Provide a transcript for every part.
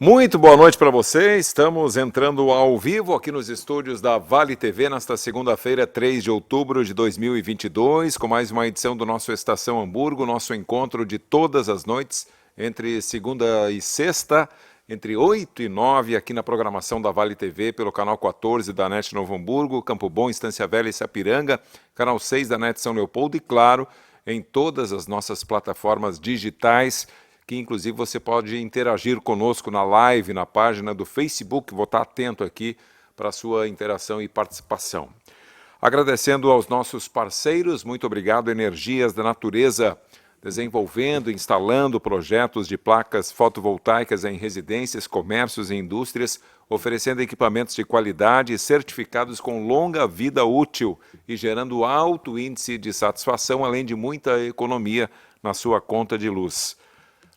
Muito boa noite para você. Estamos entrando ao vivo aqui nos estúdios da Vale TV nesta segunda-feira, 3 de outubro de 2022, com mais uma edição do nosso Estação Hamburgo, nosso encontro de todas as noites, entre segunda e sexta, entre 8 e 9, aqui na programação da Vale TV, pelo canal 14 da NET Novo Hamburgo, Campo Bom, Estância Velha e Sapiranga, canal 6 da NET São Leopoldo e, claro, em todas as nossas plataformas digitais, que inclusive você pode interagir conosco na live, na página do Facebook. Vou estar atento aqui para a sua interação e participação. Agradecendo aos nossos parceiros, muito obrigado, Energias da Natureza, desenvolvendo, instalando projetos de placas fotovoltaicas em residências, comércios e indústrias, oferecendo equipamentos de qualidade certificados com longa vida útil e gerando alto índice de satisfação, além de muita economia na sua conta de luz.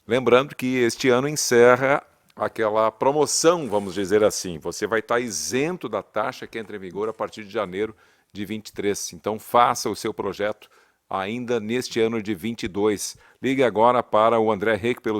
Lembrando que este ano encerra aquela promoção, vamos dizer assim. Você vai estar isento da taxa que entra em vigor a partir de janeiro de 23. Então, faça o seu projeto ainda neste ano de 22. Ligue agora para o André Reck pelo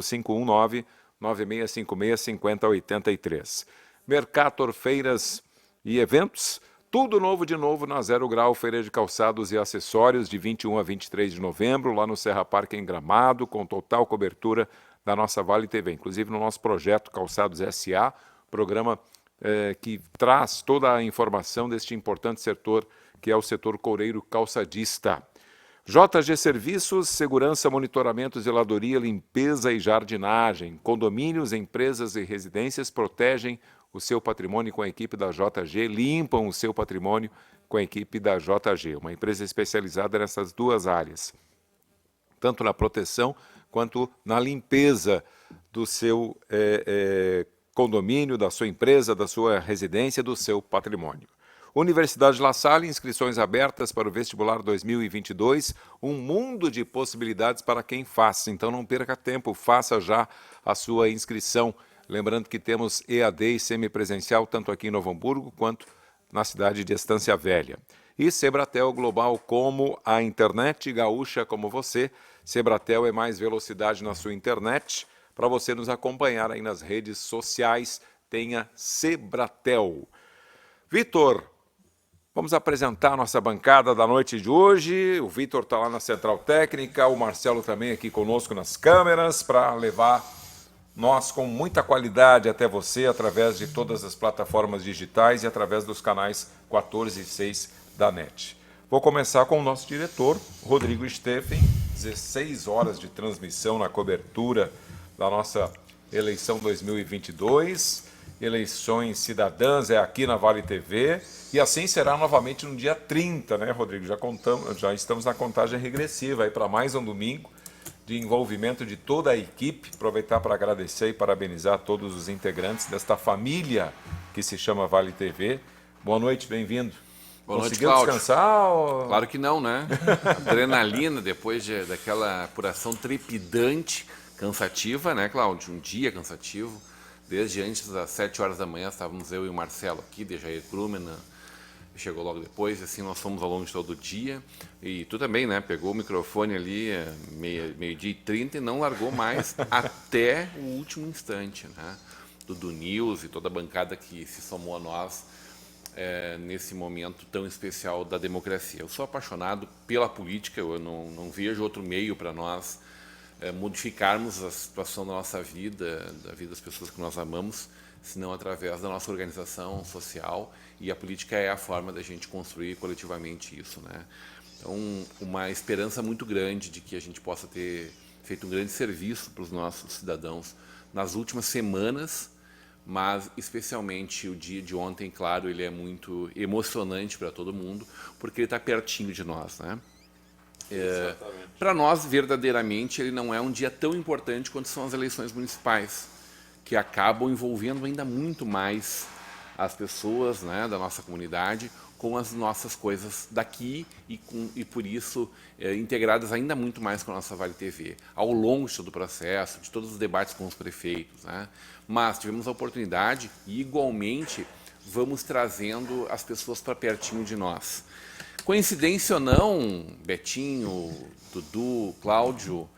519-9656-5083. Mercator Feiras e Eventos. Tudo novo de novo na Zero Grau, Feira de Calçados e Acessórios, de 21 a 23 de novembro, lá no Serra Parque, em Gramado, com total cobertura da nossa Vale TV. Inclusive no nosso projeto Calçados SA, programa que traz toda a informação deste importante setor, que é o setor coureiro calçadista. JG Serviços, segurança, monitoramento, zeladoria, limpeza e jardinagem. Condomínios, empresas e residências protegem o seu patrimônio com a equipe da JG, limpam o seu patrimônio com a equipe da JG, uma empresa especializada nessas duas áreas, tanto na proteção quanto na limpeza do seu condomínio, da sua empresa, da sua residência, do seu patrimônio. Universidade La Salle, inscrições abertas para o vestibular 2022, um mundo de possibilidades para quem faz. Então não perca tempo, faça já a sua inscrição. Lembrando que temos EAD e semipresencial tanto aqui em Novo Hamburgo quanto na cidade de Estância Velha. E Sebratel Global, como a internet gaúcha como você. Sebratel é mais velocidade na sua internet. Para você nos acompanhar aí nas redes sociais, tenha Sebratel. Vitor, vamos apresentar a nossa bancada da noite de hoje. O Vitor está lá na Central Técnica, o Marcelo também aqui conosco nas câmeras, para levar nós com muita qualidade até você, através de todas as plataformas digitais e através dos canais 14 e 6 da NET. Vou começar com o nosso diretor, Rodrigo Steffen, 16 horas de transmissão na cobertura da nossa eleição 2022, eleições cidadãs é aqui na Vale TV, e assim será novamente no dia 30, né, Rodrigo? Já estamos na contagem regressiva aí para mais um domingo de envolvimento de toda a equipe. Aproveitar para agradecer e parabenizar todos os integrantes desta família que se chama Vale TV. Boa noite, bem-vindo. Boa noite, Conseguiu descansar? Ou... Claro que não, né? Adrenalina, depois daquela apuração trepidante, cansativa, né, Cláudio? Um dia cansativo. Desde antes das 7 horas da manhã, estávamos eu e o Marcelo aqui, de Jair Krummen, chegou logo depois, assim nós fomos ao longo de todo o dia. E tu também, né? Pegou o microfone ali, meio-dia e 30, e não largou mais até o último instante, né? Do News e toda a bancada que se somou a nós nesse momento tão especial da democracia. Eu sou apaixonado pela política, eu não vejo outro meio para nós modificarmos a situação da nossa vida, da vida das pessoas que nós amamos, senão através da nossa organização social, e a política é a forma da gente construir coletivamente isso, né? Então, uma esperança muito grande de que a gente possa ter feito um grande serviço para os nossos cidadãos nas últimas semanas, mas especialmente o dia de ontem, claro, ele é muito emocionante para todo mundo, porque ele está pertinho de nós, né? Para nós, verdadeiramente, ele não é um dia tão importante quanto são as eleições municipais, que acabam envolvendo ainda muito mais as pessoas, né, da nossa comunidade com as nossas coisas daqui e por isso integradas ainda muito mais com a nossa Vale TV, ao longo de todo o processo, de todos os debates com os prefeitos, né? Mas tivemos a oportunidade e, igualmente, vamos trazendo as pessoas para pertinho de nós. Coincidência ou não, Betinho, Dudu, Cláudio,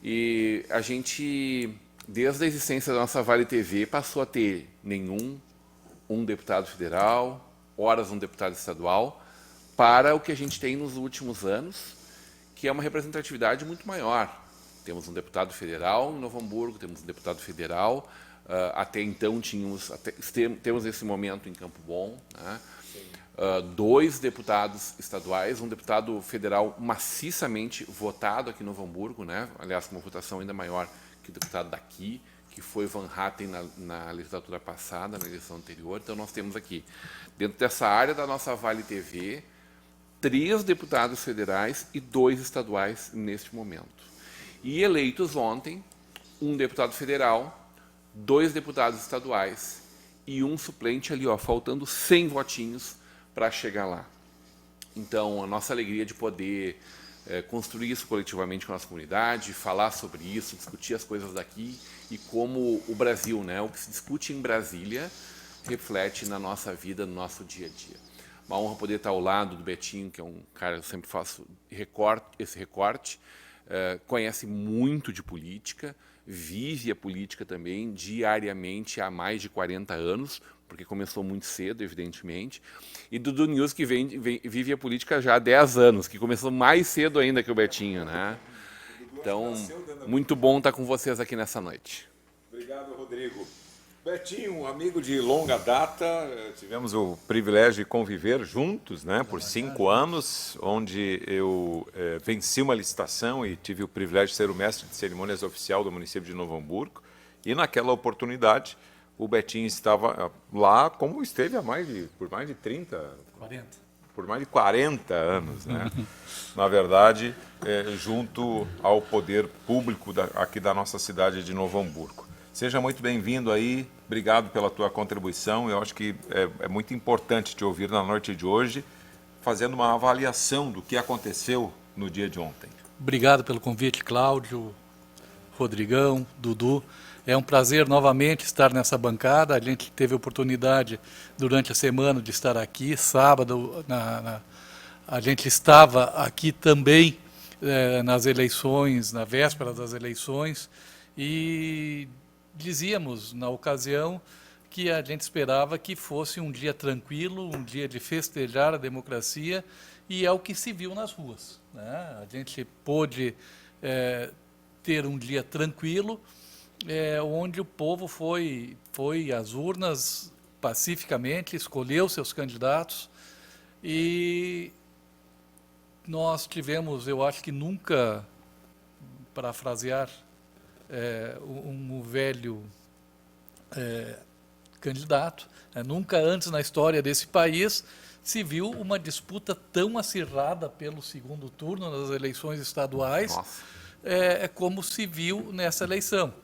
e a gente desde a existência da nossa Vale TV, passou a ter um deputado federal, horas um deputado estadual, para o que a gente tem nos últimos anos, que é uma representatividade muito maior. Temos um deputado federal em Novo Hamburgo, temos um deputado federal, até então temos esse momento em Campo Bom, né? 2 deputados estaduais, um deputado federal maciçamente votado aqui em Novo Hamburgo, né? Aliás, com uma votação ainda maior que o deputado daqui, que foi Van Hatten na legislatura passada, na eleição anterior. Então, nós temos aqui, dentro dessa área da nossa Vale TV, 3 deputados federais e 2 estaduais neste momento. E eleitos ontem, um deputado federal, 2 deputados estaduais e um suplente ali, ó, faltando 100 votinhos para chegar lá. Então, a nossa alegria de poder construir isso coletivamente com a nossa comunidade, falar sobre isso, discutir as coisas daqui e como o Brasil, né, o que se discute em Brasília, reflete na nossa vida, no nosso dia a dia. Uma honra poder estar ao lado do Betinho, que é um cara que eu sempre faço esse recorte, conhece muito de política, vive a política também diariamente há mais de 40 anos, porque começou muito cedo, evidentemente, e Dudu News, que vive a política já há 10 anos, que começou mais cedo ainda que o Betinho, né? Então, muito bom estar com vocês aqui nessa noite. Obrigado, Rodrigo. Betinho, um amigo de longa data, tivemos o privilégio de conviver juntos, né, por 5 anos, onde eu venci uma licitação e tive o privilégio de ser o mestre de cerimônias oficial do município de Novo Hamburgo. E naquela oportunidade, o Betinho estava lá, como esteve por mais de 40 anos, né? Na verdade, junto ao poder público aqui da nossa cidade de Novo Hamburgo. Seja muito bem-vindo aí, obrigado pela tua contribuição. Eu acho que é muito importante te ouvir na noite de hoje, fazendo uma avaliação do que aconteceu no dia de ontem. Obrigado pelo convite, Cláudio, Rodrigão, Dudu. É um prazer novamente estar nessa bancada. A gente teve a oportunidade durante a semana de estar aqui. Sábado, a gente estava aqui também nas eleições, na véspera das eleições, e dizíamos, na ocasião, que a gente esperava que fosse um dia tranquilo, um dia de festejar a democracia, e é o que se viu nas ruas, né? A gente pôde ter um dia tranquilo, onde o povo foi às urnas pacificamente, escolheu seus candidatos, e nós tivemos, eu acho que nunca, parafrasear um velho candidato, nunca antes na história desse país se viu uma disputa tão acirrada pelo segundo turno nas eleições estaduais, como se viu nessa eleição.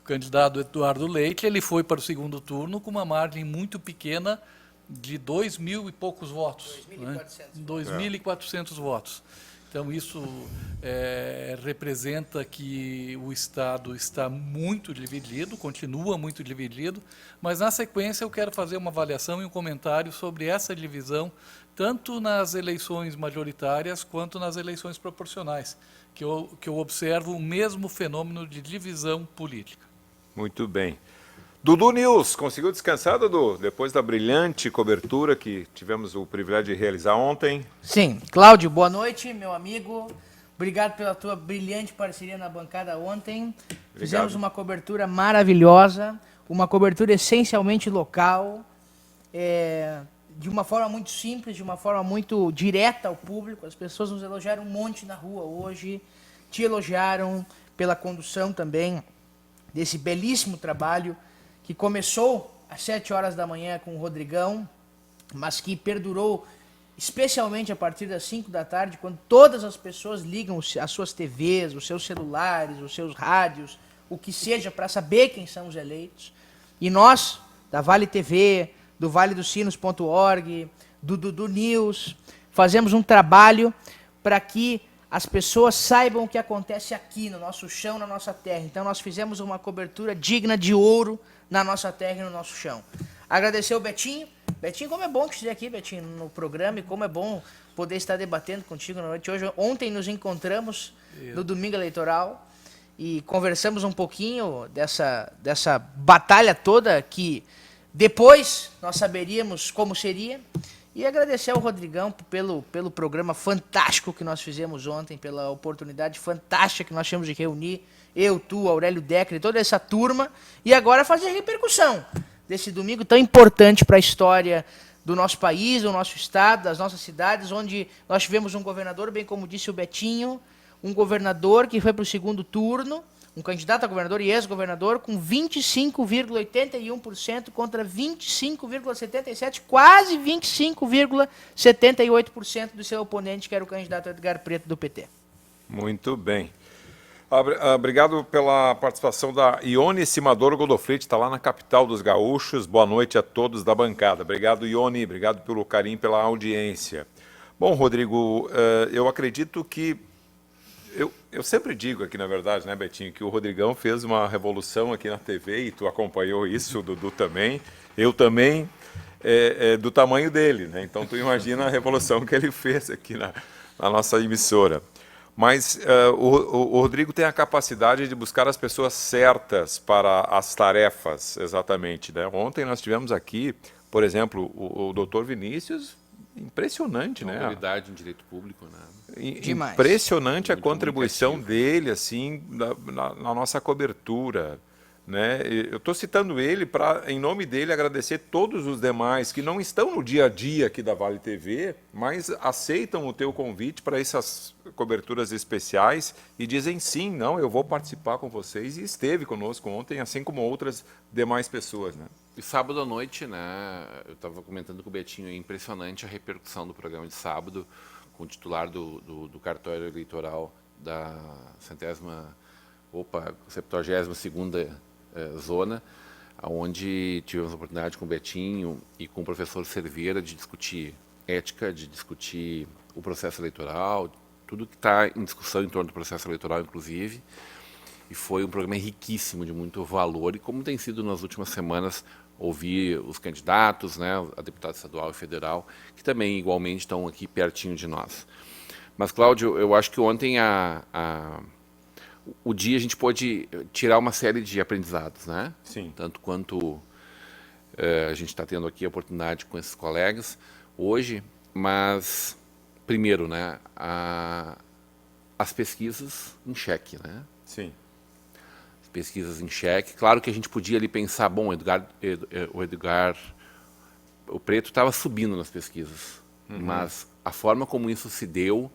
O candidato Eduardo Leite, ele foi para o segundo turno com uma margem muito pequena de 2.000 e poucos votos. 2.400 votos. Então, isso representa que o Estado está muito dividido, continua muito dividido, mas, na sequência, eu quero fazer uma avaliação e um comentário sobre essa divisão, tanto nas eleições majoritárias quanto nas eleições proporcionais, que eu observo o mesmo fenômeno de divisão política. Muito bem. Dudu News, conseguiu descansar, Dudu? Depois da brilhante cobertura que tivemos o privilégio de realizar ontem. Sim. Cláudio, boa noite, meu amigo. Obrigado pela tua brilhante parceria na bancada ontem. Obrigado. Fizemos uma cobertura maravilhosa, uma cobertura essencialmente local, de uma forma muito simples, de uma forma muito direta ao público. As pessoas nos elogiaram um monte na rua hoje, te elogiaram pela condução também desse belíssimo trabalho que começou às 7 horas da manhã com o Rodrigão, mas que perdurou especialmente a partir das 5 da tarde, quando todas as pessoas ligam as suas TVs, os seus celulares, os seus rádios, o que seja, para saber quem são os eleitos. E nós, da Vale TV, do valedosinos.org, do Dudu News, fazemos um trabalho para que as pessoas saibam o que acontece aqui, no nosso chão, na nossa terra. Então, nós fizemos uma cobertura digna de ouro na nossa terra e no nosso chão. Agradecer o Betinho. Betinho, como é bom que esteja aqui, Betinho, no programa, e como é bom poder estar debatendo contigo na noite de hoje. Ontem nos encontramos no domingo eleitoral, e conversamos um pouquinho dessa batalha toda que depois nós saberíamos como seria. E agradecer ao Rodrigão pelo programa fantástico que nós fizemos ontem, pela oportunidade fantástica que nós tivemos de reunir eu, tu, Aurélio Decker e toda essa turma, e agora fazer a repercussão desse domingo tão importante para a história do nosso país, do nosso estado, das nossas cidades, onde nós tivemos um governador, bem como disse o Betinho, um governador que foi para o segundo turno, um candidato a governador e ex-governador com 25,81% contra 25,77%, quase 25,78% do seu oponente, que era o candidato Edgar Preto do PT. Muito bem. Obrigado pela participação da Ione Simadoro Godofrite, está lá na capital dos gaúchos. Boa noite a todos da bancada. Obrigado, Ione, obrigado pelo carinho, pela audiência. Bom, Rodrigo, eu acredito que... Eu sempre digo aqui, na verdade, né, Betinho, que o Rodrigão fez uma revolução aqui na TV e tu acompanhou isso, o Dudu também, eu também, do tamanho dele, né? Então tu imagina a revolução que ele fez aqui na nossa emissora. Mas o Rodrigo tem a capacidade de buscar as pessoas certas para as tarefas, exatamente, né? Ontem nós tivemos aqui, por exemplo, o doutor Vinícius, impressionante, né? Autoridade em direito público, né? Demais. Impressionante a Muito contribuição comunicativo. dele, assim, na nossa cobertura, né? Eu estou citando ele para, em nome dele, agradecer todos os demais que não estão no dia a dia aqui da Vale TV, mas aceitam o teu convite para essas coberturas especiais e dizem sim, não, eu vou participar com vocês, e esteve conosco ontem, assim como outras demais pessoas, né? E sábado à noite, né, eu estava comentando com o Betinho, é impressionante a repercussão do programa de sábado, com o titular do cartório eleitoral da 72ª zona, onde tivemos a oportunidade com o Betinho e com o professor Cerveira de discutir ética, de discutir o processo eleitoral, tudo que está em discussão em torno do processo eleitoral, inclusive. E foi um programa riquíssimo, de muito valor, e como tem sido nas últimas semanas, ouvir os candidatos, né, a deputada estadual e federal, que também igualmente estão aqui pertinho de nós. Mas, Cláudio, eu acho que ontem o dia a gente pôde tirar uma série de aprendizados, né? Sim. Tanto quanto a gente está tendo aqui a oportunidade com esses colegas hoje, mas, primeiro, né, as pesquisas em xeque, né? Sim. Pesquisas em xeque. Claro que a gente podia ali pensar, bom, o Preto estava subindo nas pesquisas, mas a forma como isso se deu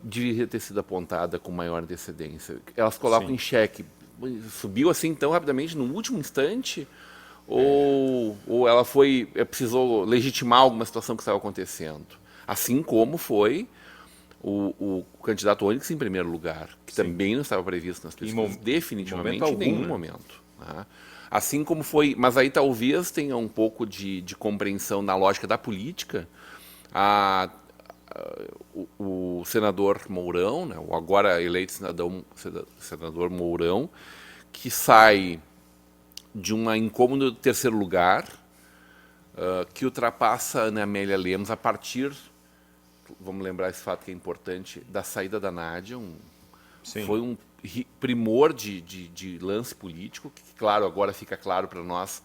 deveria ter sido apontada com maior antecedência. Elas colocam em xeque, subiu assim tão rapidamente no último instante, ou ela precisou legitimar alguma situação que estava acontecendo, assim como foi o candidato Onyx em primeiro lugar, que também não estava previsto nas pesquisas, definitivamente em nenhum momento. Né? Assim como foi, mas aí talvez tenha um pouco de compreensão na lógica da política, o senador Mourão, né, o agora eleito senador Mourão, que sai de uma incômodo terceiro lugar, que ultrapassa a Ana Amélia Lemos a partir... Vamos lembrar esse fato que é importante, da saída da Nádia. Foi um primor de lance político, que, claro, agora fica claro para nós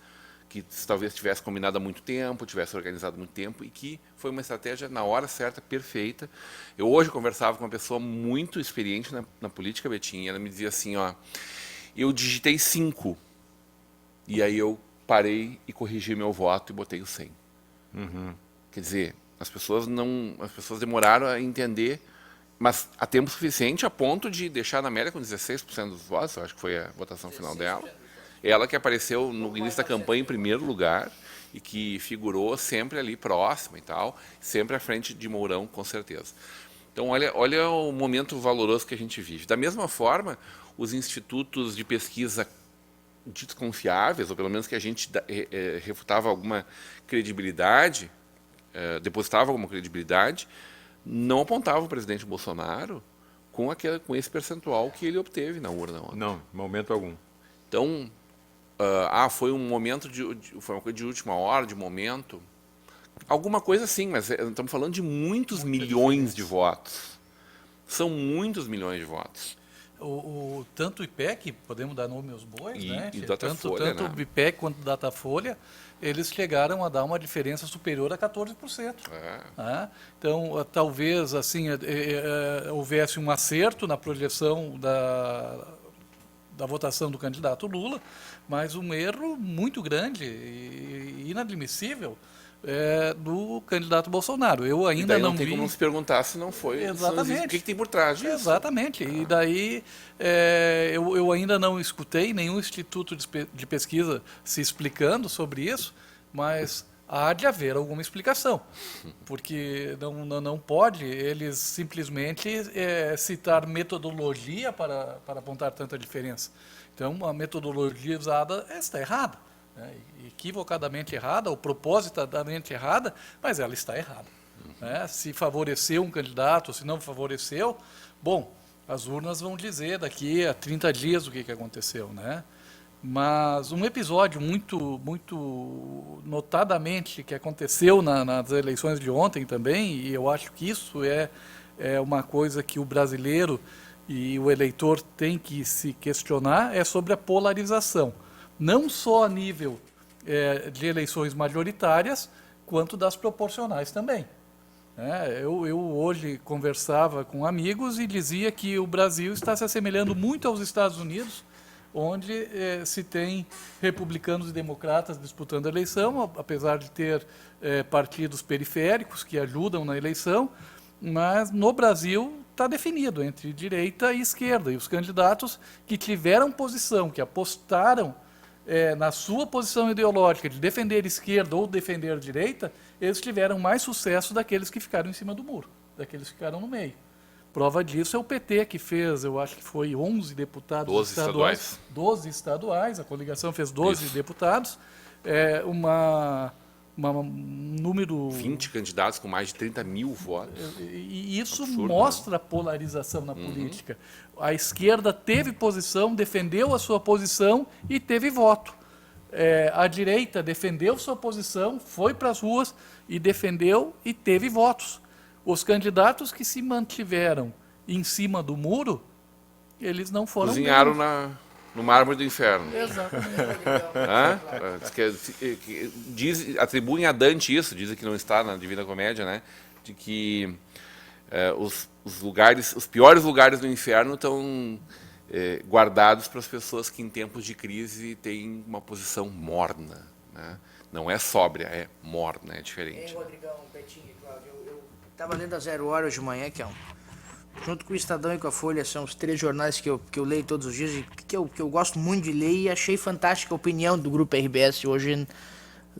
que talvez tivesse combinado há muito tempo, tivesse organizado há muito tempo, e que foi uma estratégia na hora certa, perfeita. Eu hoje conversava com uma pessoa muito experiente na política, Betinho, e ela me dizia assim, eu digitei 5, e aí eu parei e corrigi meu voto e botei o 100. Quer dizer... As pessoas demoraram a entender, mas há tempo suficiente a ponto de deixar a Ana Amélia com 16% dos votos, eu acho que foi a votação final dela. Ela que apareceu no início da campanha em primeiro lugar e que figurou sempre ali próxima e tal, sempre à frente de Mourão, com certeza. Então, olha o momento valoroso que a gente vive. Da mesma forma, os institutos de pesquisa ditos confiáveis, ou pelo menos que a gente refutava alguma credibilidade, depositava alguma credibilidade, não apontava o presidente Bolsonaro com esse percentual que ele obteve na urna. Não, em momento algum. Então, foi um momento foi uma coisa de última hora, de momento. Alguma coisa sim, mas estamos falando de muitos milhões de votos. São muitos milhões de votos. tanto o IPEC, podemos dar nome aos bois, né? E Datafolha, tanto né? o IPEC quanto o Datafolha, eles chegaram a dar uma diferença superior a 14%. Né? Então, talvez assim houvesse um acerto na projeção da votação do candidato Lula, mas um erro muito grande e inadmissível do candidato Bolsonaro. Eu ainda não tem vi... como se perguntar se não foi. Exatamente. O que tem por trás disso? Exatamente. E daí eu ainda não escutei nenhum instituto de pesquisa se explicando sobre isso, mas há de haver alguma explicação, porque não pode eles simplesmente citar metodologia para apontar tanta diferença. Então, a metodologia usada está errada, né? Equivocadamente errada, ou propositadamente errada, mas ela está errada. Né? Se favoreceu um candidato, se não favoreceu, bom, as urnas vão dizer daqui a 30 dias o que aconteceu, né? Mas um episódio muito notadamente que aconteceu nas eleições de ontem também, e eu acho que isso é uma coisa que o brasileiro e o eleitor tem que se questionar, é sobre a polarização. Não só a nível de eleições majoritárias, quanto das proporcionais também. Eu hoje conversava com amigos e dizia que o Brasil está se assemelhando muito aos Estados Unidos, onde se tem republicanos e democratas disputando a eleição, apesar de ter partidos periféricos que ajudam na eleição, mas no Brasil está definido entre direita e esquerda, e os candidatos que tiveram posição, que apostaram na sua posição ideológica de defender esquerda ou defender direita, eles tiveram mais sucesso daqueles que ficaram em cima do muro, daqueles que ficaram no meio. Prova disso é o PT, que fez, eu acho que foi 11 deputados 12 estaduais. 12 estaduais, a coligação fez 12 deputados, um número... 20 candidatos com mais de 30 mil votos. E isso Absurdo, mostra a polarização na política. A esquerda teve posição, defendeu a sua posição e teve voto. A direita defendeu sua posição, foi para as ruas e defendeu e teve votos. Os candidatos que se mantiveram em cima do muro, eles não foram... Cozinharam no mármore do inferno. Exatamente. Atribuem a Dante isso, dizem que não está na Divina Comédia, né? De que os piores lugares do inferno estão guardados para as pessoas que em tempos de crise têm uma posição morna, né? Não é sóbria, é morna, é diferente. Rodrigão, Betinho e Cláudio, eu estava lendo a 0 Hora hoje de manhã, que junto com o Estadão e com a Folha, são os 3 jornais que eu leio todos os dias e que eu gosto muito de ler, e achei fantástica a opinião do Grupo RBS hoje,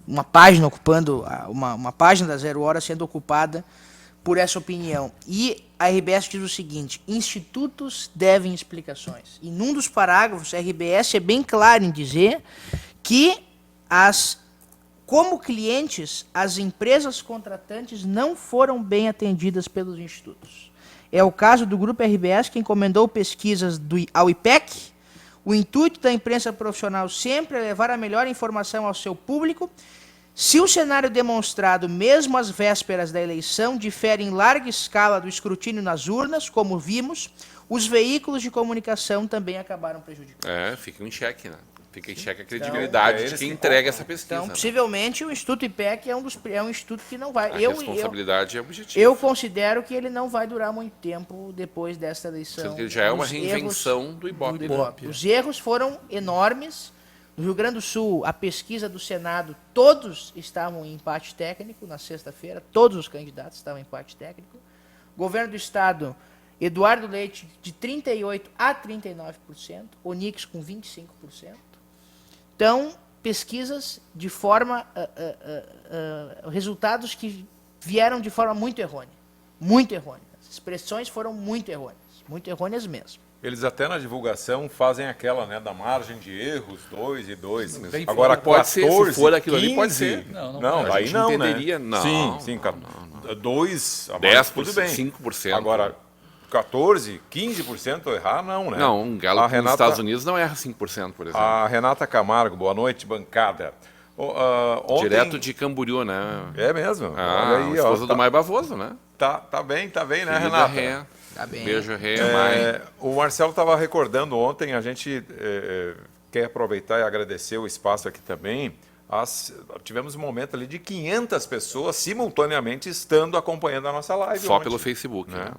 uma página ocupando, uma página da 0 Hora sendo ocupada por essa opinião. E a RBS diz o seguinte: institutos devem explicações. E num dos parágrafos, a RBS é bem clara em dizer que como clientes, as empresas contratantes não foram bem atendidas pelos institutos. É o caso do Grupo RBS, que encomendou pesquisas ao IPEC. O intuito da imprensa profissional sempre é levar a melhor informação ao seu público. Se o cenário demonstrado, mesmo às vésperas da eleição, difere em larga escala do escrutínio nas urnas, como vimos, os veículos de comunicação também acabaram prejudicando. Fica em xeque, né? Fica em xeque a credibilidade de quem entrega essa pesquisa. Então, possivelmente, o Instituto IPEC é um instituto que não vai... A responsabilidade é objetiva. Eu considero que ele não vai durar muito tempo depois desta eleição. Sendo que ele já é uma reinvenção do Ibope. Os erros foram enormes. No Rio Grande do Sul, a pesquisa do Senado, todos estavam em empate técnico na sexta-feira, todos os candidatos estavam em empate técnico. Governo do Estado, Eduardo Leite, de 38% a 39%, Onix com 25%. Então, pesquisas de forma... resultados que vieram de forma muito errônea. Muito errôneas. As expressões foram muito errôneas mesmo. Eles até na divulgação fazem aquela, né, da margem de erros, 2 e 2. Bem, agora, pode 14, ser, se for aquilo 15, ali, pode ser. Não, daí não, entenderia, né? Não, sim, 2, 10%, tudo bem. 5%. Agora, 14, 15% errar, não, né? Não, um galo nos Estados Unidos não erra 5%, por exemplo. A Renata Camargo, boa noite, bancada. Direto de Camboriú, né? É mesmo? Olha aí, esposa do Maio Bavoso, né? Tá bem, né, Querida Renata? Rê. Tá bem. Beijo, Rê, mãe. O Marcelo estava recordando ontem, a gente quer aproveitar e agradecer o espaço aqui também. Tivemos um momento ali de 500 pessoas simultaneamente estando acompanhando a nossa live Só ontem, pelo Facebook, né?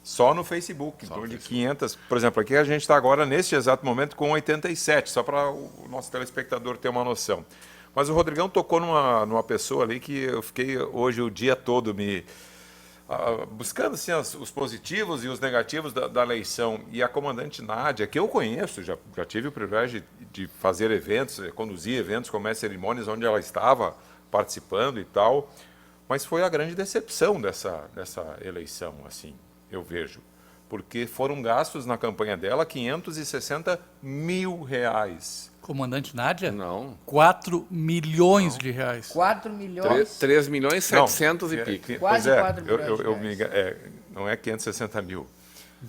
Só no Facebook, em torno de 500. Por exemplo, aqui a gente está agora, neste exato momento, com 87, só para o nosso telespectador ter uma noção. Mas o Rodrigão tocou numa pessoa ali que eu fiquei hoje o dia todo buscando assim, os positivos e os negativos da eleição. E a comandante Nádia, que eu conheço, já tive o privilégio de fazer eventos, conduzir eventos como cerimônias onde ela estava participando e tal, mas foi a grande decepção dessa eleição, assim, eu vejo. Porque foram gastos na campanha dela R$560 mil. Comandante Nádia? Não. 4 milhões de reais. 4 milhões. 3 milhões 700 e pico. Quase Pois 4 milhões de me não é 560 mil,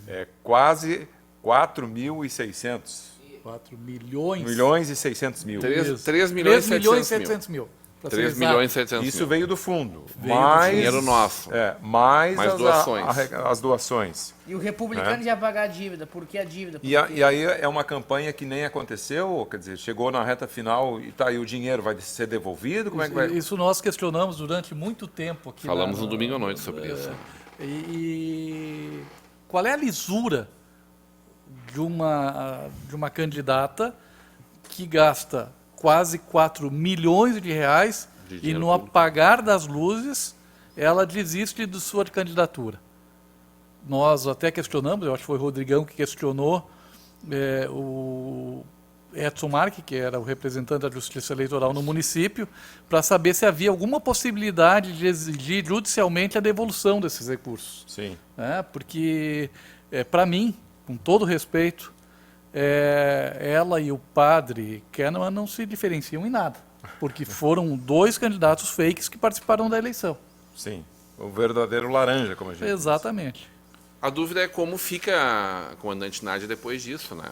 é quase 4.600. 4 milhões. Milhões e 600 mil. 3 milhões 3 milhões e 700 700 mil. Pra ser 3 exato. milhões e 700 Isso mil. veio do fundo. Veio do mais dinheiro nosso. Mais Mais doações. as doações. E o republicano já pagar a dívida. Por que a dívida? E aí é uma campanha que nem aconteceu, quer dizer, chegou na reta final e tá aí o dinheiro vai ser devolvido, como é que vai? Isso nós questionamos durante muito tempo aqui. Falamos no domingo à noite sobre isso. E qual é a lisura de uma candidata que gasta quase 4 milhões de reais De e dinheiro no público. apagar das luzes ela desiste de sua candidatura? Nós até questionamos, eu acho que foi o Rodrigão que questionou o Edson Marque, que era o representante da Justiça Eleitoral no município, para saber se havia alguma possibilidade de exigir judicialmente a devolução desses recursos. Sim. Porque, para mim, com todo respeito, ela e o padre Kahneman não se diferenciam em nada, porque foram 2 candidatos fakes que participaram da eleição. Sim. O verdadeiro laranja, como a gente diz. Exatamente. A dúvida é como fica a comandante Nádia depois disso, né?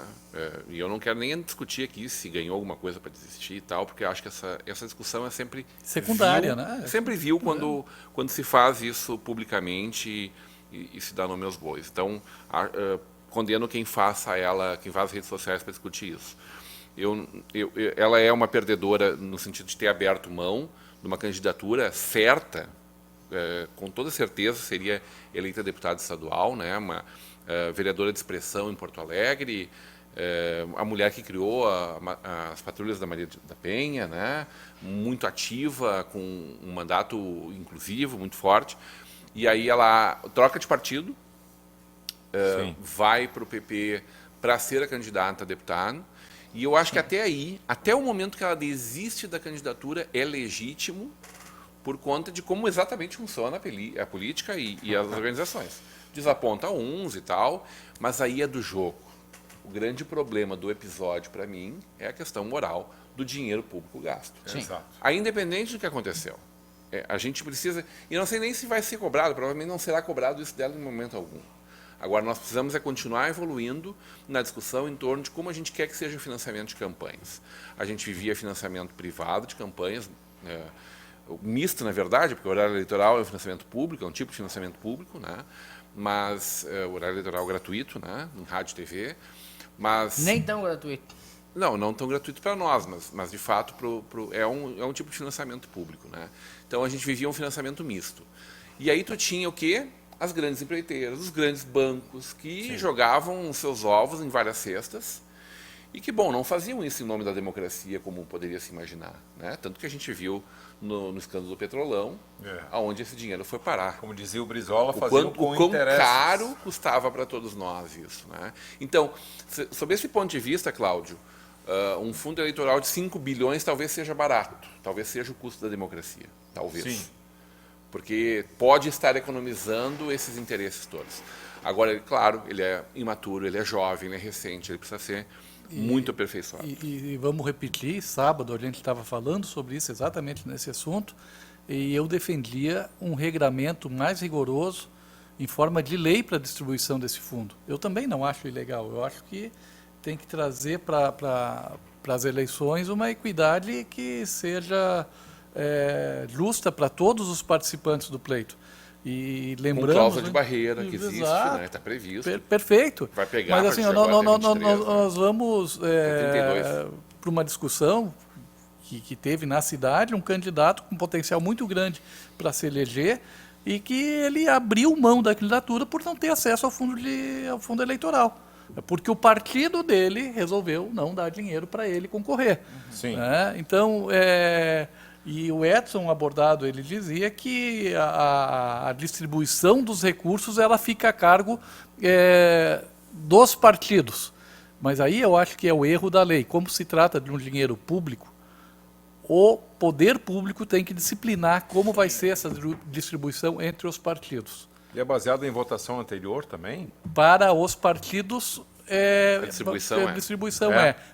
E eu não quero nem discutir aqui se ganhou alguma coisa para desistir e tal, porque eu acho que essa discussão é sempre Secundária, vil, né? Sempre viu quando se faz isso publicamente e se dá nome aos bois. Então, condeno quem faz as redes sociais para discutir isso. Ela é uma perdedora no sentido de ter aberto mão de uma candidatura certa. Com toda certeza seria eleita deputada estadual, né? Uma vereadora de expressão em Porto Alegre, a mulher que criou as patrulhas da Maria da Penha, né? Muito ativa, com um mandato inclusivo, muito forte. E aí ela troca de partido, vai para o PP para ser a candidata a deputado. E eu acho que até aí, até o momento que ela desiste da candidatura, é legítimo, por conta de como exatamente funciona a política e as organizações. Desaponta uns e tal, mas aí é do jogo. O grande problema do episódio, para mim, é a questão moral do dinheiro público gasto. Exato. Aí, independente do que aconteceu, a gente precisa... E não sei nem se vai ser cobrado, provavelmente não será cobrado isso dela em momento algum. Agora, nós precisamos continuar evoluindo na discussão em torno de como a gente quer que seja o financiamento de campanhas. A gente vivia financiamento privado de campanhas, misto, na verdade, porque o horário eleitoral é um financiamento público, é um tipo de financiamento público, né? Mas o horário eleitoral gratuito, né? Em rádio e TV, mas... Nem tão gratuito. Não tão gratuito para nós, mas de fato é um tipo de financiamento público, né? Então a gente vivia um financiamento misto. E aí tu tinha o quê? As grandes empreiteiras, os grandes bancos que jogavam seus ovos em várias cestas e que, bom, não faziam isso em nome da democracia como poderia se imaginar, né? Tanto que a gente viu no escândalo do Petrolão, aonde esse dinheiro foi parar. Como dizia o Brizola, faziam com o quão interesses. caro custava para todos nós isso, né? Então, sob esse ponto de vista, Cláudio, um fundo eleitoral de 5 bilhões talvez seja barato, talvez seja o custo da democracia, talvez. Sim. Porque pode estar economizando esses interesses todos. Agora, claro, ele é imaturo, ele é jovem, ele é recente, ele precisa ser muito aperfeiçoado. E vamos repetir, sábado a gente estava falando sobre isso, exatamente nesse assunto, e eu defendia um regramento mais rigoroso em forma de lei para a distribuição desse fundo. Eu também não acho ilegal, eu acho que tem que trazer para as eleições uma equidade que seja justa para todos os participantes do pleito. E Com lembramos, cláusula de né? barreira que existe, Exato. né? Está previsto. Perfeito. Vai pegar Mas a assim, partir de agora, até 23, nós vamos 32. para uma discussão que teve na cidade um candidato com potencial muito grande para se eleger e que ele abriu mão da candidatura por não ter acesso ao fundo eleitoral. Porque o partido dele resolveu não dar dinheiro para ele concorrer. Sim. Né? Então, e o Edson abordado, ele dizia que a distribuição dos recursos ela fica a cargo dos partidos. Mas aí eu acho que é o erro da lei. Como se trata de um dinheiro público, o poder público tem que disciplinar como vai ser essa distribuição entre os partidos. Ele é baseado em votação anterior também? Para os partidos, A distribuição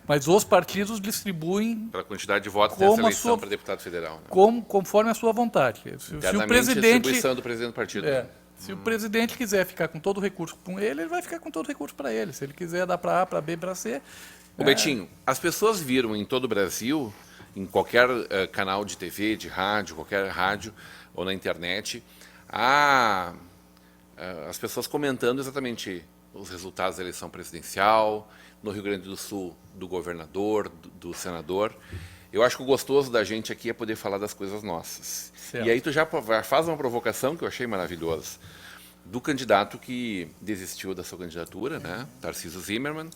mas os partidos distribuem Pela quantidade de votos Como nessa a eleição sua- para deputado federal. Né? conforme a sua vontade. Se o Internamente, a presidente distribuição do presidente do partido. se o presidente quiser ficar com todo o recurso com ele, ele vai ficar com todo o recurso para ele. Se ele quiser dar para A, para B, para C. Ô, Betinho, as pessoas viram em todo o Brasil, em qualquer canal de TV, de rádio, qualquer rádio ou na internet, as pessoas comentando exatamente os resultados da eleição presidencial, no Rio Grande do Sul, do governador, do senador. Eu acho que o gostoso da gente aqui é poder falar das coisas nossas. Certo. E aí tu já faz uma provocação que eu achei maravilhosa, do candidato que desistiu da sua candidatura, né, Tarcísio Zimmermann,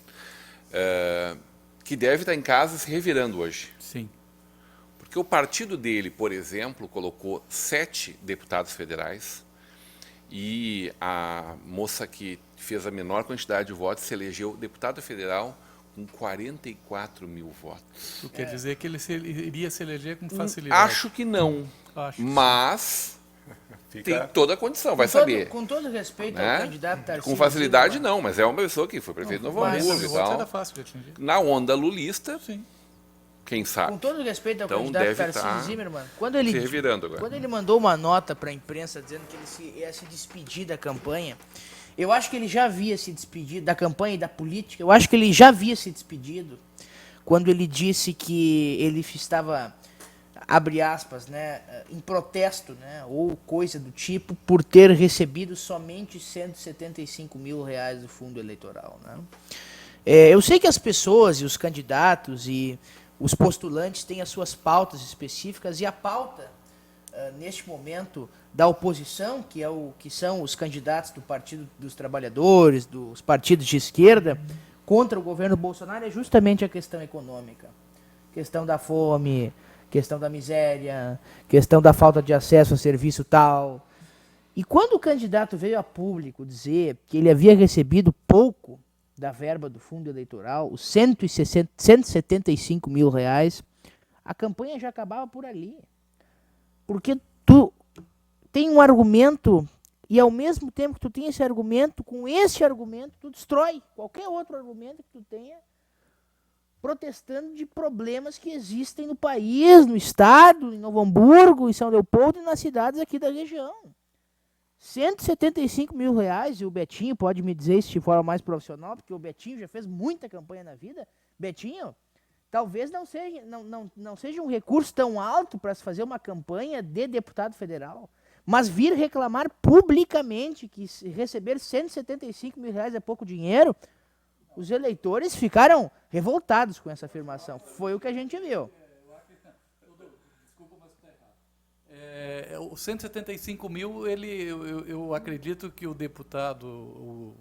que deve estar em casa se revirando hoje. Sim. Porque o partido dele, por exemplo, colocou 7 deputados federais e a moça que fez a menor quantidade de votos se elegeu deputada federal com 44 mil votos. Isso quer dizer que ele iria se eleger com facilidade. Acho que não, Acho. mas tem toda a condição, vai Com todo- saber. Com todo respeito Né? ao candidato Tarcísio Com facilidade Zimmermann, não, mas é uma pessoa que foi prefeito de Novo mas Hamburgo e Os votos era tal. fácil de atingir. Na onda lulista, Sim. quem sabe? Com todo respeito ao Então candidato deve Tarcísio estar Zimmermann, quando ele, se revirando agora. quando ele mandou uma nota para a imprensa dizendo que ele ia se despedir da campanha, eu acho que ele já havia se despedido da campanha e da política. Eu acho que ele já havia se despedido quando ele disse que ele estava, abre aspas, né, em protesto, né, ou coisa do tipo, por ter recebido somente R$175 mil do fundo eleitoral. Né? Eu sei que as pessoas e os candidatos e os postulantes têm as suas pautas específicas, e a pauta, neste momento, da oposição, que são os candidatos do Partido dos Trabalhadores, dos partidos de esquerda, contra o governo Bolsonaro, é justamente a questão econômica. Questão da fome, questão da miséria, questão da falta de acesso a serviço tal. E quando o candidato veio a público dizer que ele havia recebido pouco da verba do fundo eleitoral, os R$175 mil, a campanha já acabava por ali. Porque tu tem um argumento e ao mesmo tempo que tu tem esse argumento, com esse argumento tu destrói qualquer outro argumento que tu tenha, protestando de problemas que existem no país, no estado, em Novo Hamburgo, em São Leopoldo e nas cidades aqui da região. R$175 mil, e o Betinho pode me dizer isso de forma mais profissional, porque o Betinho já fez muita campanha na vida. Betinho, talvez não seja um recurso tão alto para se fazer uma campanha de deputado federal, mas vir reclamar publicamente que receber R$175 mil é pouco dinheiro, os eleitores ficaram revoltados com essa afirmação. Foi o que a gente viu. O 175 mil, eu acredito que o deputado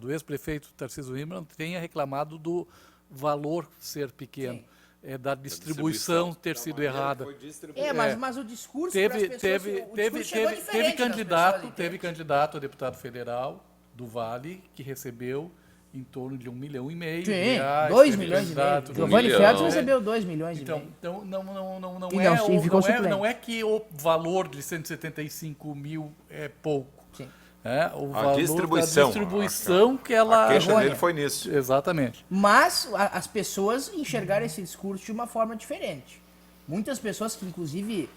ex-prefeito Tarcísio Zimmermann tenha reclamado do valor ser pequeno. Sim. Da distribuição ter sido errada. Mas o discurso Teve teve candidato a deputado federal do Vale que recebeu em torno de R$1,5 milhão. Sim, reais, 2 teve milhões e meio. candidato- Giovanni milhão. Feltz recebeu 2 milhões e meio. Então, não E não, sim, ficou suplente. não é que o valor de 175 mil é pouco. Sim. O valor distribuição. da distribuição que ela... A queixa errônea. dele foi nisso. Exatamente. Mas as pessoas enxergaram esse discurso de uma forma diferente. Muitas pessoas que, inclusive,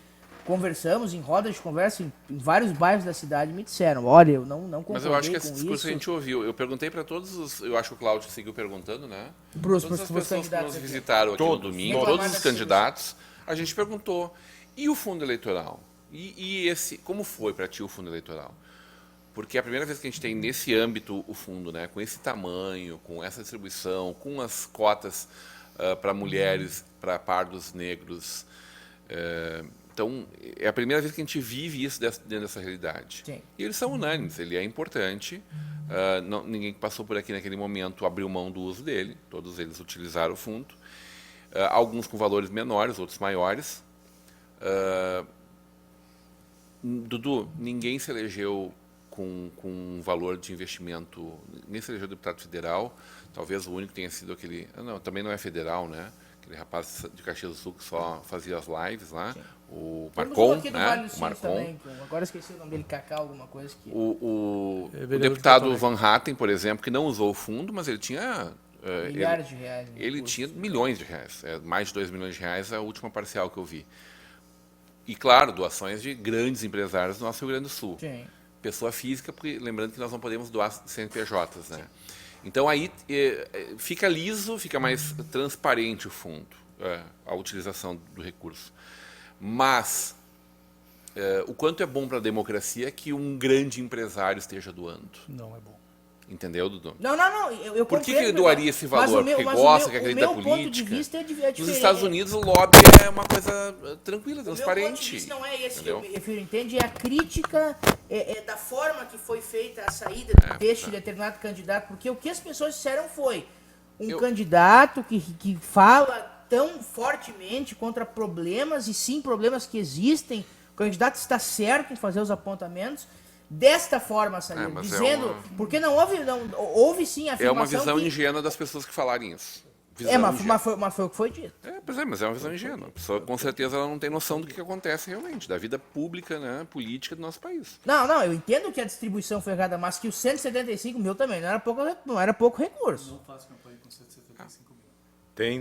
conversamos em rodas de conversa em vários bairros da cidade me disseram, olha, eu não concordei Mas eu acho que esse com discurso isso. a gente ouviu. Eu perguntei para todos os... Eu acho que o Cláudio seguiu perguntando, né? Pros Todas as candidatos pessoas que nos aqui. visitaram aqui no Todos. domingo, Reclamaram todos os da candidatos, a gente perguntou, e o fundo eleitoral? E como foi para ti o fundo eleitoral? Porque é a primeira vez que a gente tem nesse âmbito o fundo, né, com esse tamanho, com essa distribuição, com as cotas para mulheres, para pardos negros. Então, é a primeira vez que a gente vive isso dentro dessa realidade. Sim. E eles são unânimes, ele é importante. Ninguém que passou por aqui naquele momento abriu mão do uso dele, todos eles utilizaram o fundo. Alguns com valores menores, outros maiores. Dudu, ninguém se elegeu com um valor de investimento, ninguém se elegeu deputado federal, talvez o único tenha sido aquele, não, também não é federal, né? Aquele rapaz de Caxias do Sul que só fazia as lives lá, sim. O Marcon, aqui do né? Vale do O Sim Marcon. também, agora esqueci o nome dele, Cacau, alguma coisa que... O deputado Van Hatten, por exemplo, que não usou o fundo, mas ele tinha... milhares de reais. Ele tinha milhões de reais, mais de 2 milhões de reais a última parcial que eu vi. E, claro, doações de grandes empresários do nosso Rio Grande do Sul. Sim. Pessoa física, porque lembrando que nós não podemos doar CNPJs, né? Então aí fica liso, fica mais transparente o fundo, a utilização do recurso. Mas o quanto é bom para a democracia que um grande empresário esteja doando. Não é bom. Entendeu, Dudu? Não, eu Por que ele doaria esse valor? Porque gosta, que acredita política? Ponto de vista é diferente. Nos Estados Unidos o lobby é uma coisa tranquila, transparente. O meu ponto de vista não é esse entendeu? que eu refiro, entende? É a crítica da forma que foi feita a saída deste determinado candidato, porque o que as pessoas disseram foi candidato que fala tão fortemente contra problemas, e sim problemas que existem, o candidato está certo em fazer os apontamentos, desta forma saiu, dizendo, porque não houve sim a afirmação. É uma visão ingênua das pessoas que falarem isso. Mas foi o que foi dito. Mas é uma visão ingênua. A pessoa, com certeza, ela não tem noção do que acontece realmente, da vida pública, né, política do nosso país. Não, eu entendo que a distribuição foi errada, mas que os 175 mil também não era pouco recurso. Não faço campanha com 175 mil. Tem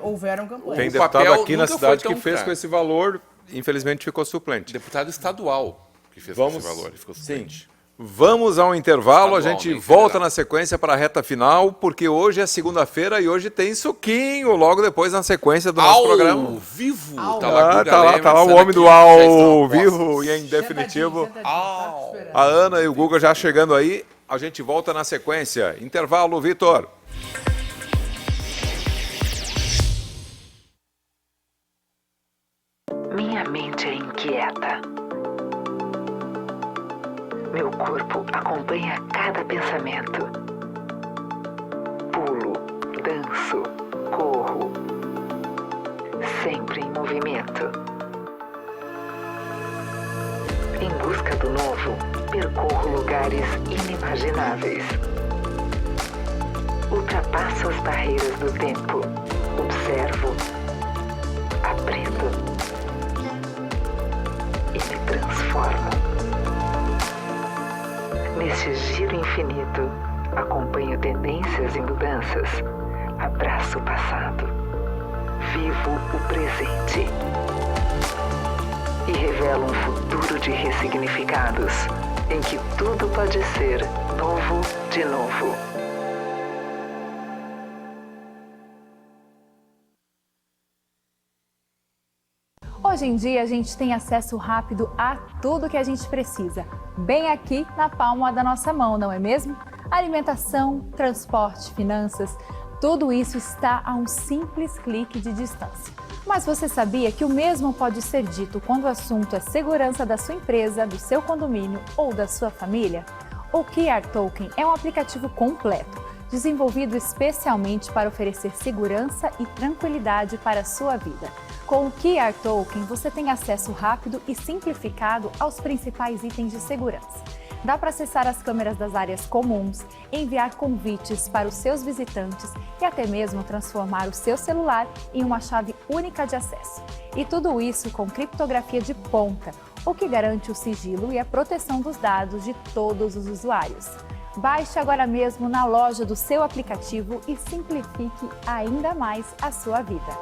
Houveram campanhas. Tem O deputado papel aqui na nunca cidade foi que tão fez caro. com esse valor, infelizmente ficou suplente. Deputado estadual que fez esse valor e ficou suplente. Sim. Vamos ao intervalo, a Estadual, gente nem volta federal. na sequência para a reta final, porque hoje é segunda-feira e hoje tem suquinho, logo depois na sequência do nosso programa. Ao vivo! Tá lá, Tá lá o homem do ao vivo e em definitivo. Sentadinho, tá esperando. A Ana e o Guga já chegando aí, a gente volta na sequência. Intervalo, Vitor. Minha mente é inquieta. Meu corpo acompanha cada pensamento. Pulo, danço, corro. Sempre em movimento. Em busca do novo, percorro lugares inimagináveis. Ultrapasso as barreiras do tempo. Observo. Aprendo. E me transformo. Neste giro infinito, acompanho tendências e mudanças, abraço o passado, vivo o presente e revelo um futuro de ressignificados, em que tudo pode ser novo de novo. Hoje em dia, a gente tem acesso rápido a tudo que a gente precisa, bem aqui na palma da nossa mão, não é mesmo? Alimentação, transporte, finanças, tudo isso está a um simples clique de distância. Mas você sabia que o mesmo pode ser dito quando o assunto é segurança da sua empresa, do seu condomínio ou da sua família? O QR Token é um aplicativo completo, desenvolvido especialmente para oferecer segurança e tranquilidade para a sua vida. Com o QR Token, você tem acesso rápido e simplificado aos principais itens de segurança. Dá para acessar as câmeras das áreas comuns, enviar convites para os seus visitantes e até mesmo transformar o seu celular em uma chave única de acesso. E tudo isso com criptografia de ponta, o que garante o sigilo e a proteção dos dados de todos os usuários. Baixe agora mesmo na loja do seu aplicativo e simplifique ainda mais a sua vida.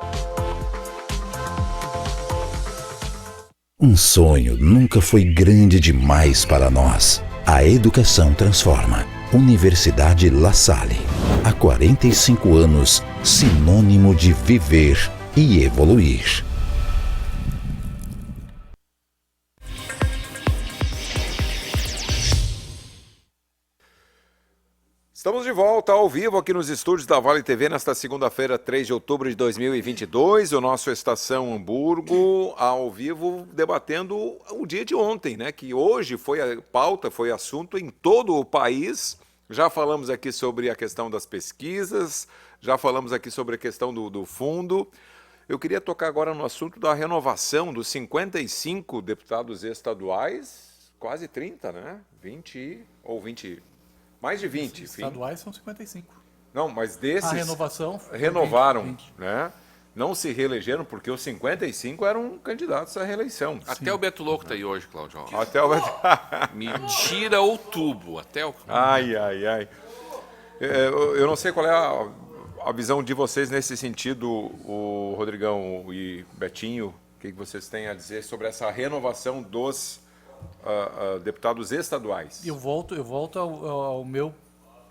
Um sonho nunca foi grande demais para nós. A educação transforma. Universidade La Salle. Há 45 anos, sinônimo de viver e evoluir. Estamos de volta ao vivo aqui nos estúdios da Vale TV nesta segunda-feira, 3 de outubro de 2022. O nosso Estação Hamburgo ao vivo debatendo o dia de ontem, né? Que hoje foi a pauta, foi assunto em todo o país. Já falamos aqui sobre a questão das pesquisas, já falamos aqui sobre a questão do fundo. Eu queria tocar agora no assunto da renovação dos 55 deputados estaduais, quase 30, né? 20 ou 20... Mais de 20, enfim. Estaduais são 55. Não, mas desses... A renovação... Renovaram, 20. né? Não se reelegeram, porque os 55 eram candidatos à reeleição. Até o Beto Louco tá aí hoje, Cláudio. Até o... Me tira o tubo. Até o... Ai. Eu não sei qual é a visão de vocês nesse sentido, o Rodrigão e Betinho. O que vocês têm a dizer sobre essa renovação dos deputados estaduais? Eu volto ao meu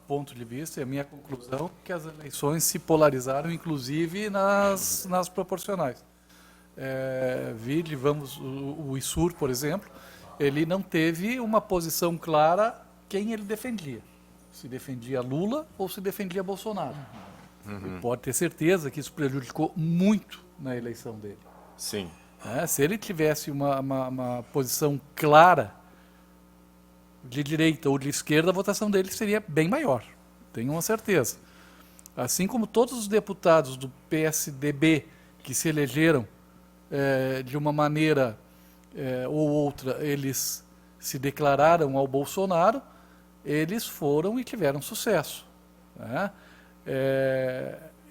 ponto de vista e a minha conclusão, que as eleições se polarizaram, inclusive nas proporcionais. O ISUR, por exemplo, ele não teve uma posição clara quem ele defendia. Se defendia Lula ou se defendia Bolsonaro. E pode ter certeza que isso prejudicou muito na eleição dele. Sim. Se ele tivesse uma posição clara de direita ou de esquerda, a votação dele seria bem maior, tenho uma certeza. Assim como todos os deputados do PSDB que se elegeram de uma maneira ou outra, eles se declararam ao Bolsonaro, eles foram e tiveram sucesso. Né?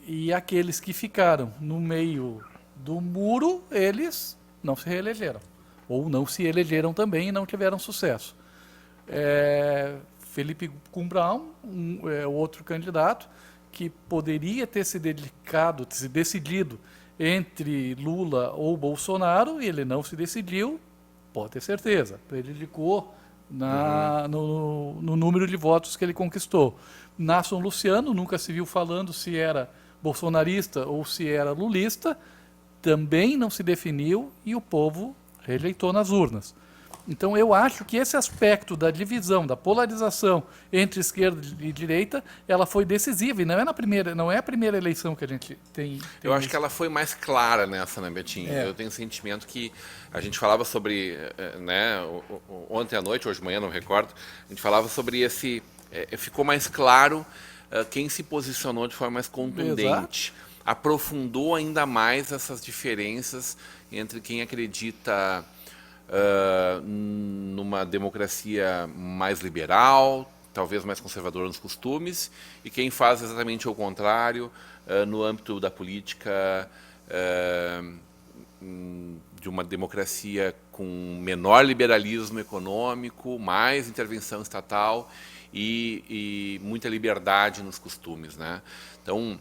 E aqueles que ficaram no meio do muro, eles não se reelegeram. Ou não se elegeram também e não tiveram sucesso. Felipe Kumbraun, outro candidato, que poderia ter se decidido entre Lula ou Bolsonaro, e ele não se decidiu, pode ter certeza, prejudicou no número de votos que ele conquistou. Nasson Luciano, nunca se viu falando se era bolsonarista ou se era lulista, também não se definiu e o povo rejeitou nas urnas. Então eu acho que esse aspecto da divisão, da polarização entre esquerda e direita, ela foi decisiva e não é a primeira eleição que a gente tem. Eu acho que ela foi mais clara nessa, né, Betinho? Eu tenho o sentimento que a gente falava sobre, né, ontem à noite, hoje de manhã, não recordo, a gente falava sobre esse, ficou mais claro quem se posicionou de forma mais contundente. Exato. Aprofundou ainda mais essas diferenças entre quem acredita numa democracia mais liberal, talvez mais conservadora nos costumes, e quem faz exatamente o contrário no âmbito da política, de uma democracia com menor liberalismo econômico, mais intervenção estatal e muita liberdade nos costumes, né? Então,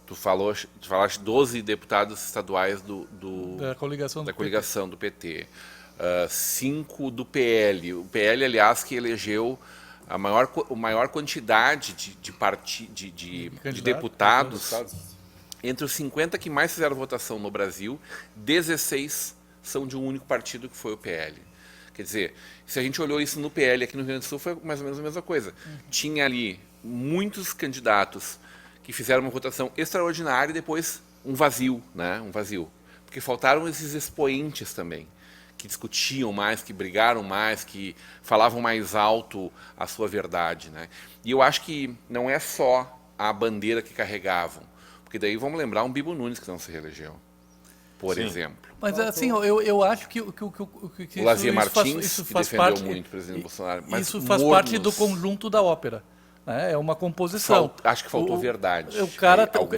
tu falaste 12 deputados estaduais da coligação do PT. 5 do PL. O PL, aliás, que elegeu a maior quantidade de deputados. Entre os 50 que mais fizeram votação no Brasil, 16 são de um único partido, que foi o PL. Quer dizer, se a gente olhou isso no PL aqui no Rio Grande do Sul, foi mais ou menos a mesma coisa. Tinha ali muitos candidatos que fizeram uma votação extraordinária e depois um vazio, né? Um vazio. Porque faltaram esses expoentes também, que discutiam mais, que brigaram mais, que falavam mais alto a sua verdade, né? E eu acho que não é só a bandeira que carregavam, porque daí vamos lembrar um Bibo Nunes que não se reelegeu, por exemplo. Mas assim, eu acho que o Lazier Martins, isso que faz defendeu parte, muito o presidente Bolsonaro. Mas isso faz parte do conjunto da ópera. É uma composição. Acho que faltou verdade.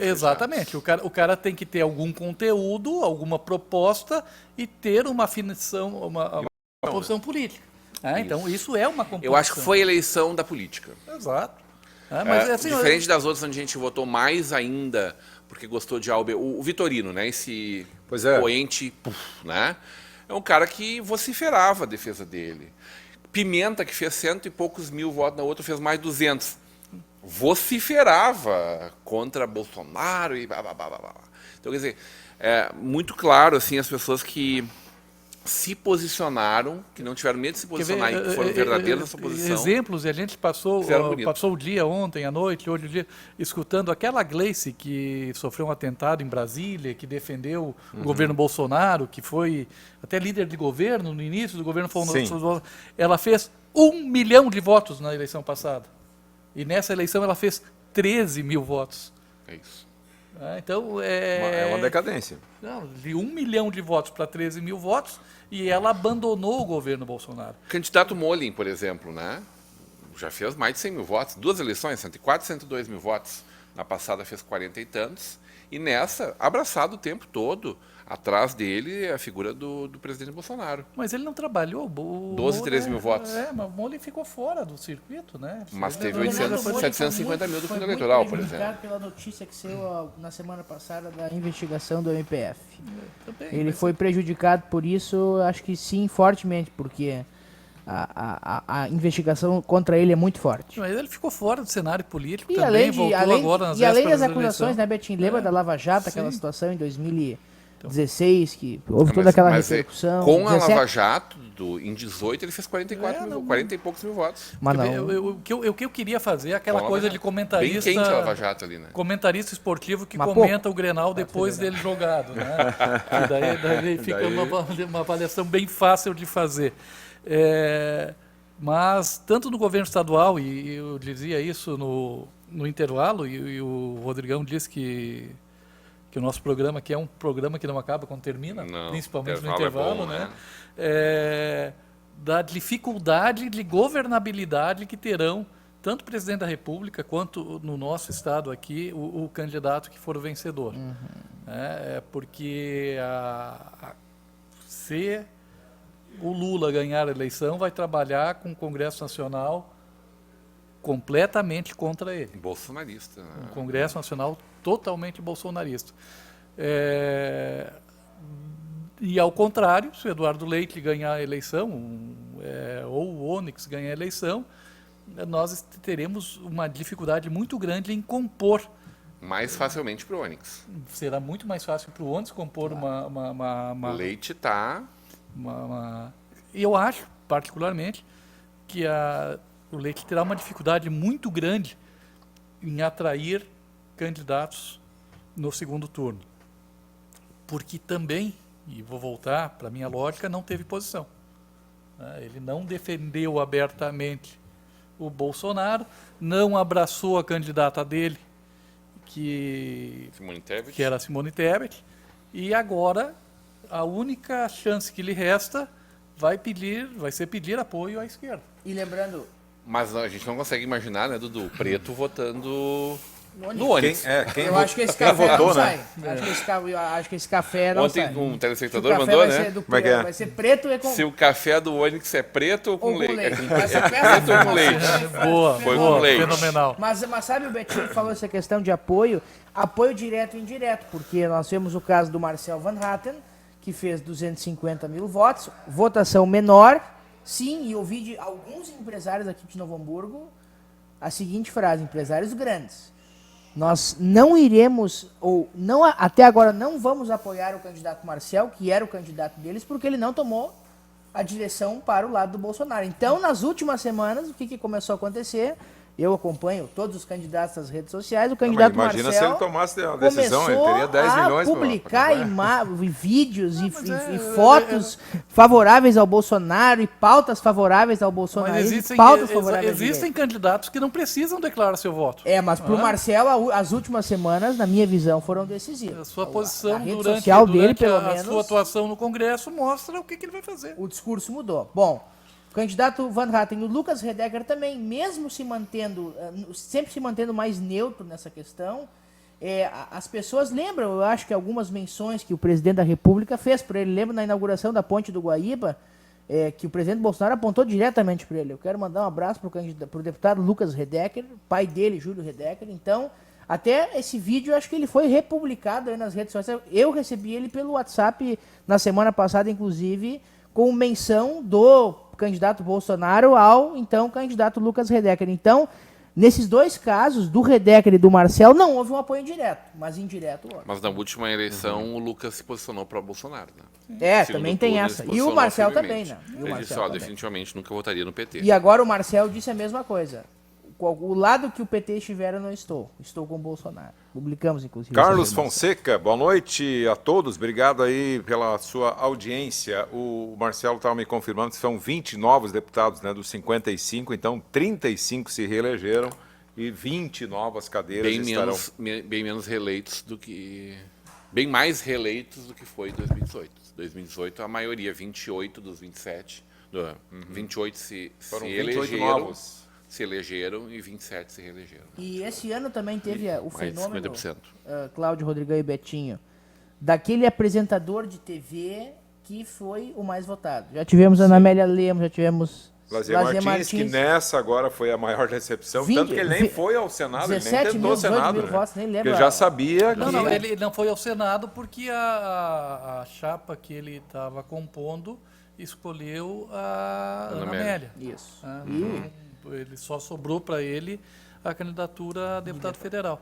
Exatamente. O cara tem que ter algum conteúdo, alguma proposta e ter uma afinação, uma posição política. Então, isso é uma composição. Eu acho que foi eleição da política. Exato. Mas, assim, diferente das outras, onde a gente votou mais ainda porque gostou de algo. O Vitorino, né? Esse poente, né? É um cara que vociferava a defesa dele. Pimenta, que fez 100 e poucos mil votos na outra, fez mais de 200. Vociferava contra Bolsonaro e blá, blá, blá, blá. Então, quer dizer, é muito claro, assim, as pessoas que se posicionaram, que não tiveram medo de se posicionar e que foram verdadeiros nessa posição. Exemplos, e a gente passou Fizeram o dia ontem, à noite, hoje o dia, escutando aquela Gleice que sofreu um atentado em Brasília, que defendeu o governo Bolsonaro, que foi até líder de governo no início do governo. Ela fez 1 milhão de votos na eleição passada. E nessa eleição ela fez 13 mil votos. É isso. Então, É uma decadência. Não, de 1 milhão de votos para 13 mil votos, e ela abandonou o governo Bolsonaro. O candidato Molin, por exemplo, né? Já fez mais de 100 mil votos, 2 eleições, 104 e 102 mil votos. Na passada fez 40 e tantos. E nessa, abraçado o tempo todo, atrás dele a figura do presidente Bolsonaro. Mas ele não trabalhou. 12, 13 mil votos. Mas o Molin ficou fora do circuito, né? Mas Ele teve não- 750 mil do fundo eleitoral, por exemplo. Pela notícia que saiu na semana passada da investigação do MPF. Também, Ele mas- foi prejudicado por isso, acho que sim, fortemente, porque a investigação contra ele é muito forte. Mas ele ficou fora do cenário político E também, além, de, voltou além, agora nas e além vésperas das da acusações, eleição. né, Betinho? Lembra da Lava Jato, aquela sim. situação em 2016, que houve toda aquela repercussão. Com a 17. Lava Jato, em 18, ele fez 40 e poucos mil votos. Mas Quer ver, não, o que eu queria fazer é aquela Com a coisa Lava de Jato. comentarista. Bem quente a Lava Jato ali, né? Comentarista esportivo que Mas comenta o Grenal depois dele jogado, né? E daí fica Daí- uma avaliação bem fácil de fazer. Mas tanto no governo estadual, e eu dizia isso no intervalo, e o Rodrigão disse que o nosso programa aqui é um programa que não acaba quando termina, Não, principalmente no intervalo é intervalo, bom, né? Da dificuldade de governabilidade que terão tanto o presidente da República quanto no nosso estado aqui o candidato que for o vencedor. Porque se o Lula ganhar a eleição, vai trabalhar com o Congresso Nacional completamente contra ele. Bolsonarista. Né? Um Congresso Nacional totalmente bolsonarista. E ao contrário, se o Eduardo Leite ganhar a eleição, ou o Onyx ganhar a eleição, nós teremos uma dificuldade muito grande em compor. Mais facilmente para o Onyx. Será muito mais fácil para o Onyx compor uma Leite está... E eu acho, particularmente, que o Leite terá uma dificuldade muito grande em atrair candidatos no segundo turno. Porque também, e vou voltar para a minha lógica, não teve posição. Ele não defendeu abertamente o Bolsonaro, não abraçou a candidata dele, que Simone Tebet. era a Simone Tebet, e agora a única chance que lhe resta vai ser pedir apoio à esquerda. e lembrando, Mas a gente não consegue imaginar, né, Dudu, preto votando no Quem, Onyx. quem eu acho que esse quem café votou, não né? sai. Acho que esse café não sai. Ontem um O telespectador café mandou, vai né? ser do Como é que é? vai ser preto e com, Se o café do Onyx é preto ou com, ou com leite? leite. É Essa peça preto ou com leite? Boa, Foi boa, com leite. fenomenal. Mas sabe, o Betinho falou essa questão de apoio direto e indireto, porque nós temos o caso do Marcel Van Hatten, que fez 250 mil votos, votação menor, sim, e ouvi de alguns empresários aqui de Novo Hamburgo a seguinte frase, empresários grandes: nós não iremos, ou não, até agora não vamos apoiar o candidato Marcel, que era o candidato deles, porque ele não tomou a direção para o lado do Bolsonaro. Então, nas últimas semanas, o que começou a acontecer? Eu acompanho todos os candidatos nas redes sociais, o candidato imagina Marcel se ele tomasse a decisão, ele começou teria 10 milhões a pra publicar vídeos e fotos favoráveis ao Bolsonaro e pautas favoráveis ao Bolsonaro. Mas existem candidatos que não precisam declarar seu voto. Mas para o Marcel, as últimas semanas, na minha visão, foram decisivas. A sua posição a rede durante social dele, pelo a menos, sua atuação no Congresso mostra o que ele vai fazer. o discurso mudou. Bom, o candidato Van Hatten, o Lucas Redecker também, mesmo se mantendo, sempre se mantendo mais neutro nessa questão, as pessoas lembram, eu acho que algumas menções que o presidente da República fez para ele. Lembra na inauguração da Ponte do Guaíba, que o presidente Bolsonaro apontou diretamente para ele. Eu quero mandar um abraço para o deputado Lucas Redecker, pai dele, Júlio Redecker. Então, até esse vídeo, eu acho que ele foi republicado aí nas redes sociais. Eu recebi ele pelo WhatsApp na semana passada, inclusive, com menção do candidato Bolsonaro ao, então, candidato Lucas Redecker. Então, Nesses dois casos, do Redecker e do Marcel, não houve um apoio direto, mas indireto houve. Mas na última eleição o Lucas se posicionou para Bolsonaro, né? Também Segundo tem turno, essa. ele se E o posicionou Marcel firmemente. também, né? E o Ele Marcel disse, ó, também. definitivamente nunca votaria no PT. E agora o Marcel disse a mesma coisa. O lado que o PT estiver, eu não estou. Estou com o Bolsonaro. Publicamos, inclusive. Carlos essa afirmação. Fonseca, boa noite a todos. Obrigado aí pela sua audiência. O Marcelo estava me confirmando que são 20 novos deputados, né, dos 55, então 35 se reelegeram e 20 novas cadeiras estarão. Bem menos reeleitos do que... Bem mais reeleitos do que foi em 2018. 2018, a maioria, 28 dos 27, 28 Foram se 28 elegeram. novos. Se elegeram e 27 se reelegeram. E esse ano também teve o Mais de fenômeno, 50%. Cláudio, Rodrigão e Betinho, daquele apresentador de TV que foi o mais votado. Já tivemos a Ana Amélia Lemos, já tivemos Lazier Martins, que nessa agora foi a maior decepção, 20, tanto que ele nem foi ao Senado, ele nem 17 tentou mil, o 18 Senado, mil né? votos, nem lembro. Porque ele já sabia Não, que... não, ele não foi ao Senado porque a chapa que ele estava compondo escolheu a Ana Amélia. Isso. Ele só sobrou para ele a candidatura a deputado federal.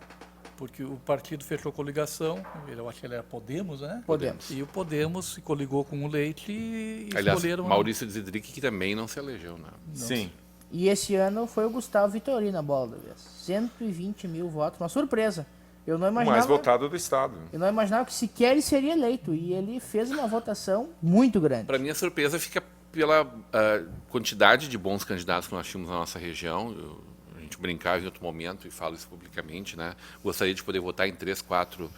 Porque o partido fechou coligação, eu acho que ele era Podemos, né? Podemos. E o Podemos se coligou com o Leite e Aliás, escolheram... Maurício Zedrick, que também não se elegeu, né? Sim. E esse ano foi o Gustavo Vitorino na bola da vez. 120 mil votos, uma surpresa. Eu não O imaginava... mais votado do Estado. Eu não imaginava que sequer ele seria eleito. E ele fez uma votação muito grande. Para mim, a surpresa fica pela quantidade de bons candidatos que nós tínhamos na nossa região. A gente brincava em outro momento e falo isso publicamente, né? Gostaria de poder votar em 3, 4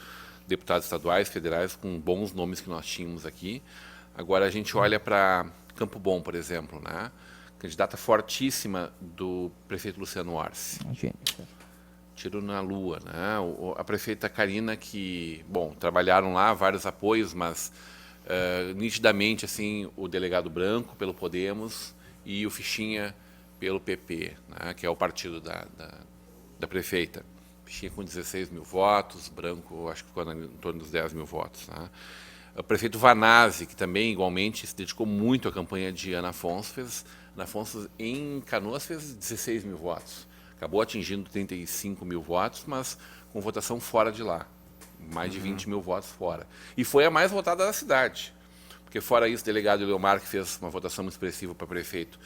deputados estaduais, federais, com bons nomes que nós tínhamos aqui. Agora a gente olha para Campo Bom, por exemplo, né? Candidata fortíssima do prefeito Luciano Arce. Tiro na lua, né? A prefeita Karina, que, bom, trabalharam lá, vários apoios, mas nitidamente, assim, o delegado Branco pelo Podemos e o Fichinha pelo PP, né? Que é o partido da prefeita. Fichinha com 16 mil votos, Branco acho que ficou em torno dos 10 mil votos, né? O prefeito Vanazzi, que também igualmente se dedicou muito à campanha de Ana Afonso, Ana Afonso em Canoas fez 16 mil votos. Acabou atingindo 35 mil votos, mas com votação fora de lá. Mais de 20 mil votos fora. E foi a mais votada da cidade. Porque fora isso, o delegado Leomar, que fez uma votação expressiva para prefeito,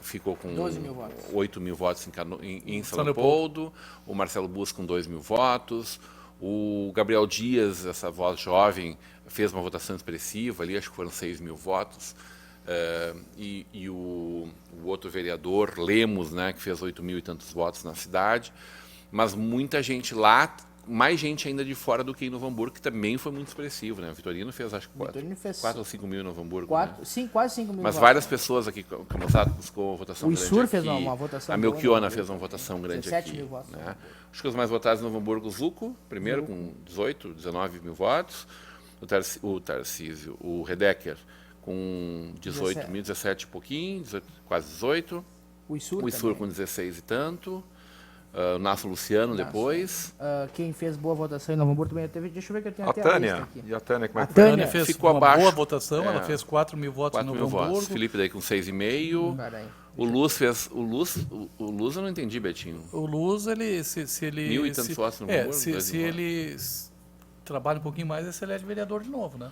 ficou com 12 mil votos. 8 mil votos em São Leopoldo. O Marcelo Bus com 2 mil votos. O Gabriel Dias, essa voz jovem, fez uma votação expressiva ali, acho que foram 6 mil votos. E o outro vereador, Lemos, né, que fez 8 mil e tantos votos na cidade. Mas muita gente lá, mais gente ainda de fora do que em Novo Hamburgo, que também foi muito expressivo, né? O Vitorino fez, acho que 4 ou 5 mil em Novo Hamburgo. Né? Sim, quase 5 mil Mas votos. várias pessoas aqui, como a moçada buscou votação O grande Isur aqui. fez uma votação A boa, Melchiona né? fez uma votação grande 17 aqui. mil votos. Né? Acho que os mais votados em Novo Hamburgo, o Zuco, primeiro, com 18, 19 mil votos. O Tarcísio, o Redecker, com 18 mil, 17 e pouquinho, quase 18. O Isur Com 16 e tanto. O Nasso Luciano depois. Quem fez boa votação em Novo Hamburgo também teve. Deixa eu ver que eu tenho A até a lista Tânia. aqui. E a Tânia, como é que A foi? A Tânia Tânia fez ficou uma abaixo. boa votação, ela fez 4 mil votos 4 em mil Novo votos. Hamburgo. Felipe daí com 6,5. Peraí. O Luz fez. O Luz eu não entendi, Betinho. O Luz, ele, se ele... Mil e tantos votos no Hamburgo, se 2 mil ele trabalha um pouquinho mais, ele se elege vereador de novo, né?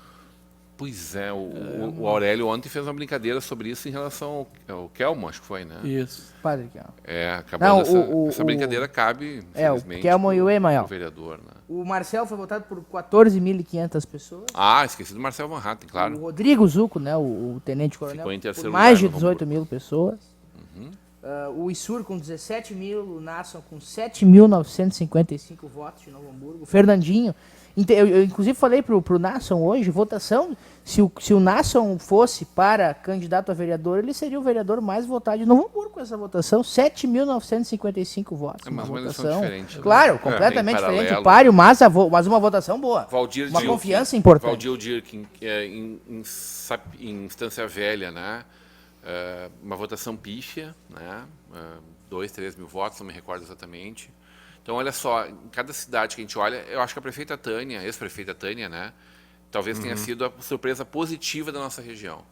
Pois é, o Aurélio ontem fez uma brincadeira sobre isso em relação ao Kelmo, acho que foi, né? Isso. Padre Kelmo. Acabando Não, essa brincadeira cabe, É, o infelizmente, Kelmo e o Emael. pro vereador, né? O Marcel foi votado por 14.500 pessoas. Esqueci do Marcel Van Hatten, claro. O Rodrigo Zuco, né, o tenente-coronel, Ficou em por terceiro mais lugar de no 18 mil pessoas. O Isur com 17 mil, o Nasson com 7.955 votos de Novo Hamburgo. O Fernandinho, eu inclusive falei pro Nasson hoje, votação, se o Nasson fosse para candidato a vereador, ele seria o vereador mais votado de Novo Hamburgo com essa votação, 7.955 votos. Mas uma eleição votação, diferente, né? claro, completamente Bem diferente, paralelo. páreo, mas uma votação boa. Valdir Uma Dilkin, confiança importante. Valdir Dilkin, em Instância Velha, né? Uma votação pífia, né? 2, 3 mil votos, não me recordo exatamente. Então, olha só, em cada cidade que a gente olha, eu acho que a prefeita Tânia, ex-prefeita Tânia, né? Talvez tenha sido a surpresa positiva da nossa região.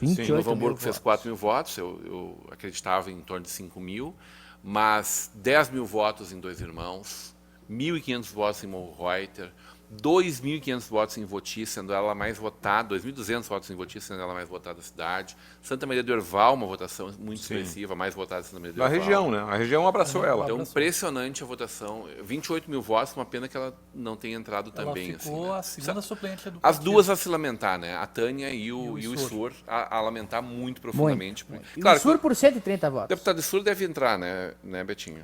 28 Novo mil Hamburgo fez votos. 4 mil votos, eu acreditava em torno de 5 mil, mas 10 mil votos em Dois Irmãos, 1.500 votos em Morro Reuter, 2.500 votos em Voti, sendo ela mais votada, 2.200 votos em Voti, sendo ela mais votada da cidade. Santa Maria do Herval, uma votação muito expressiva, mais votada em Santa Maria do Na Herval. região, né? A região abraçou ela. Então, impressionante a votação. 28 mil votos, uma pena que ela não tenha entrado também. Ela ficou né? a segunda suplente do As partido. duas a se lamentar, né? A Tânia e o Issur a lamentar muito profundamente. E Claro, o Sur por 130 o votos. deputado Issur deve entrar, né, Betinho?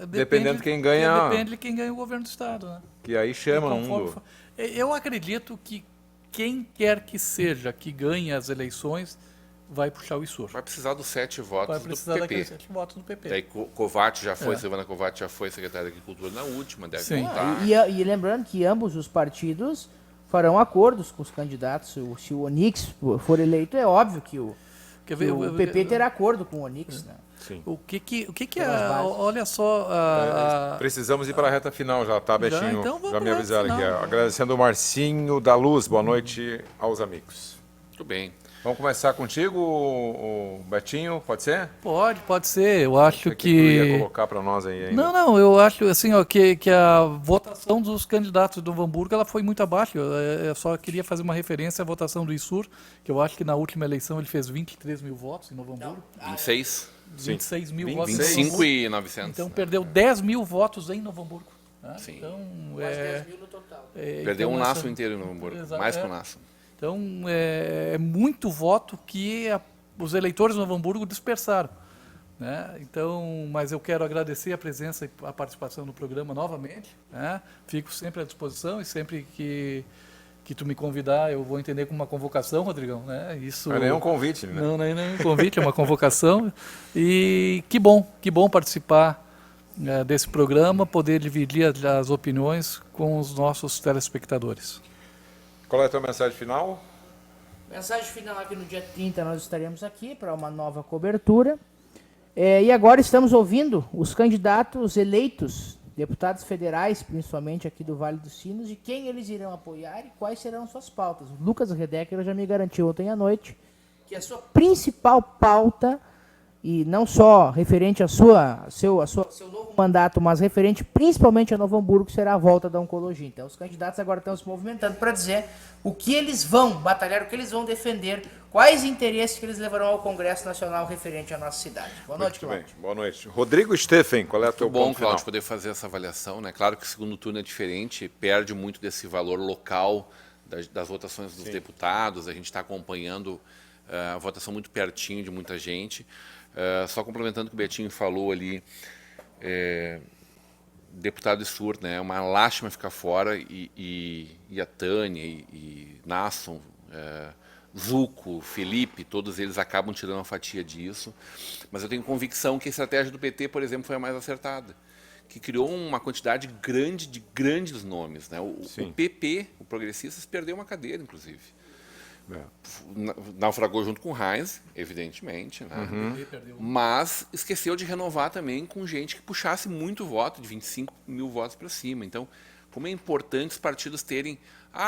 Dependendo de quem ganha- Depende de quem ganha o governo do Estado, né? Que aí chama um Conforme do... Eu acredito que quem quer que seja que ganhe as eleições vai puxar o Issur. Vai precisar dos 7 votos Vai do precisar PP. daqueles 7 votos do PP. Daí Kovács já foi, Silvana Kovács já foi secretária de Agricultura na última, deve Sim. voltar. E lembrando que ambos os partidos farão acordos com os candidatos. Se o Onix for eleito, é óbvio que o Quer ver, o PP terá acordo com o Onix, né? O que Pelas bases. olha só, Precisamos ir para a reta final já, tá, Betinho? então vamos Já me pra avisaram reta aqui. final. Agradecendo o Marcinho da Luz. Boa noite aos amigos. Tudo bem. Vamos começar contigo, o Betinho, pode ser? pode ser. Eu acho Tu ia que colocar para nós aí ainda. não, eu acho assim, ó, que a votação dos candidatos do Novo Hamburgo ela foi muito abaixo. Eu só queria fazer uma referência à votação do Issur, que eu acho que na última eleição ele fez 23 mil votos em Novo Hamburgo. 26, 26 mil votos. 25 e 900. Então perdeu 10 mil votos em Novo Hamburgo. Né? Sim. Então, Quase 10 mil no total. Perdeu então um essa- laço inteiro no Hamburgo, Exato, mais que é. um laço. Então, é muito voto que os eleitores de Novo Hamburgo dispersaram. Né? Então, mas eu quero agradecer a presença e a participação no programa novamente. Né? Fico sempre à disposição e sempre que tu me convidar, eu vou entender como uma convocação, Rodrigão. Né? Isso Não é nenhum convite, né? não é nenhum convite, é uma convocação. E que bom participar desse programa, poder dividir as opiniões com os nossos telespectadores. Qual é a tua mensagem final? Mensagem final aqui no dia 30 nós estaremos aqui para uma nova cobertura. E agora estamos ouvindo os candidatos eleitos, deputados federais, principalmente aqui do Vale dos Sinos, de quem eles irão apoiar e quais serão suas pautas. O Lucas Redecker já me garantiu ontem à noite que a sua principal pauta, e não só referente seu novo mandato, mas referente principalmente a Novo Hamburgo, será a volta da oncologia. Então, os candidatos agora estão se movimentando para dizer o que eles vão batalhar, o que eles vão defender, quais interesses que eles levarão ao Congresso Nacional referente à nossa cidade. Boa noite, Muito bem, Cláudio. boa noite. Rodrigo Steffen, qual é o teu Muito bom, ponto final? Cláudio, poder fazer essa avaliação. Né? Claro que o segundo turno é diferente, perde muito desse valor local das votações dos deputados, a gente está acompanhando a votação muito pertinho de muita gente. Só complementando o que o Betinho falou ali, deputado Issur, né? É uma lástima ficar fora e a Tânia e Nasson, Zuco, Felipe, todos eles acabam tirando uma fatia disso. Mas eu tenho convicção que a estratégia do PT, por exemplo, foi a mais acertada, que criou uma quantidade grande de grandes nomes. Né? O PP, o Progressistas, perdeu uma cadeira, inclusive. Naufragou junto com o Heinz, evidentemente, né? Mas esqueceu de renovar também com gente que puxasse muito voto, de 25 mil votos para cima. Então, como é importante os partidos terem...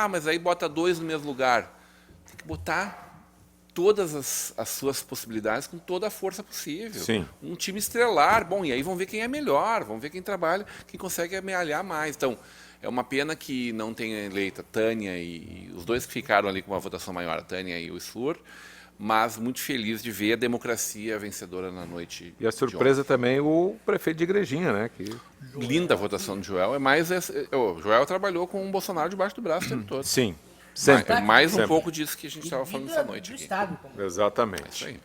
mas aí bota 2 no mesmo lugar. Tem que botar todas as suas possibilidades com toda a força possível. Sim. Um time estrelar. Bom, e aí vão ver quem é melhor, vão ver quem trabalha, quem consegue amealhar mais. Então, é uma pena que não tenha eleito a Tânia e os dois que ficaram ali com uma votação maior, a Tânia e o Issur, mas muito feliz de ver a democracia vencedora na noite. E a surpresa também o prefeito de Igrejinha, né? Que... Linda a votação do Joel. O Joel trabalhou com o Bolsonaro debaixo do braço o tempo todo. Sim, sempre. É mais um Sempre. pouco disso que a gente estava falando essa noite do aqui. Estado. Exatamente. Isso aí.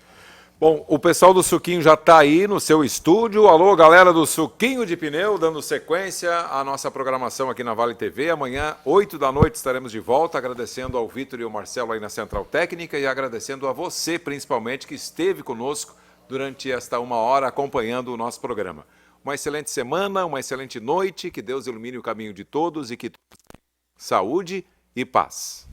Bom, o pessoal do Suquinho já está aí no seu estúdio. Alô, galera do Suquinho de Pneu, dando sequência à nossa programação aqui na Vale TV. Amanhã, 8 da noite, estaremos de volta, agradecendo ao Vitor e ao Marcelo aí na Central Técnica e agradecendo a você, principalmente, que esteve conosco durante esta 1 hora acompanhando o nosso programa. Uma excelente semana, uma excelente noite, que Deus ilumine o caminho de todos e que saúde e paz.